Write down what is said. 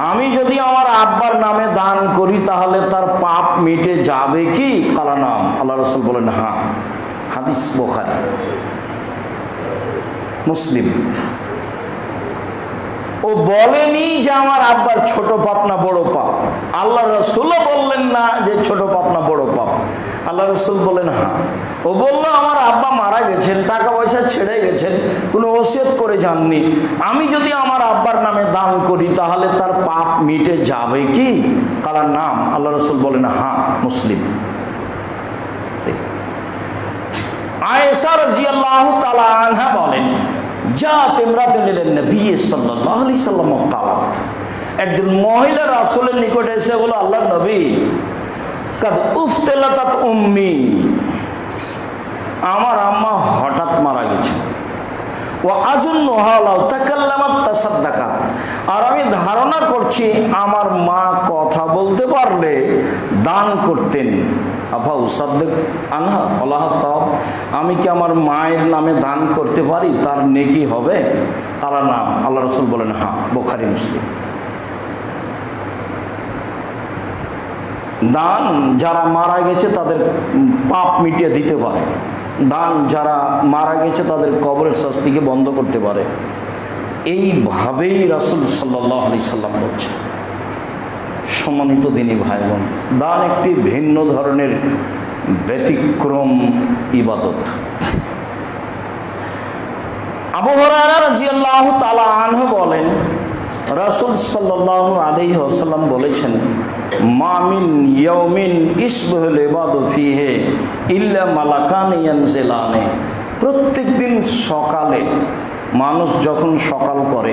আমি যদি আমার আব্বার নামে দান করি তাহলে তার পাপ মিটে যাবে কি? কালা নাম। আল্লাহ রাসূল বলেন হ্যাঁ। হাদিস বুখারী মুসলিম। ও বলেনি যে আমার আব্বার ছোট পাপ না বড় পাপ। আল্লাহ রাসূলও বললেন না যে ছোট পাপ না বড় পাপ। আল্লাহ রাসূল বলেন হ্যাঁ। ও বলল আমার আব্বা মারা গেছেন, টাকা পয়সা ছেড়ে গেছেন, কোনো ওসিয়ত করে যাননি, আমি যদি আমার আব্বার নামে দান করি তাহলে তার পাপ মিটে যাবে কি? কালার নাম। আল্লাহ রাসূল বলেন হ্যাঁ। মুসলিম। আয়েশা রাদিয়াল্লাহু তাআলা আনহা বলেন জাত ইমরাতুন ইলান নবী সাল্লাল্লাহু আলাইহি সাল্লাম কালাত, একজন মহিলা রাসূলের নিকটে এসে বলল আল্লাহর নবী কাদ উফতালাত উম্মি, আমার আম্মা হঠাৎ মারা গেছে, ওয়া আযুন্নুহা লাউ তাকাল্লামাত তাসাদ্দাকাত, আর আমি ধারণা করছি আমার মা কথা বলতে পারলে দান করতেন। আফা উসাদ্দিক আনহা আল্লাহ সাহেব, আমি কি আমার মায়ের নামে দান করতে পারি? তার নেকি হবে? তার নাম। আল্লাহ রাসূল বলেন হ্যাঁ। বুখারী মুসলিম। দান যারা মারা গেছে তাদের পাপ মিটিয়ে দিতে পারে। দান যারা মারা গেছে তাদের কবরের শাস্তিকে বন্ধ করতে পারে। এইভাবেই রাসূল সাল্লাল্লাহু আলাইহি সাল্লাম বলছেন। সম্মানিত দিনী ভাই বোন, দান একটি ভিন্ন ধরনের ব্যতিক্রম ইবাদত। আবু হুরায়রা রাদিয়াল্লাহু তাআলা আনহু বলেন রাসূল সাল্লাল্লাহু আলাইহি ওয়াসাল্লাম বলেছেন মা মিন ইয়াউমিন ইসবাহুল ইবাদু ফিহি ইল্লা মালাকান ইয়ানজিলানে, প্রত্যেকদিন সকালে মানুষ যখন সকাল করে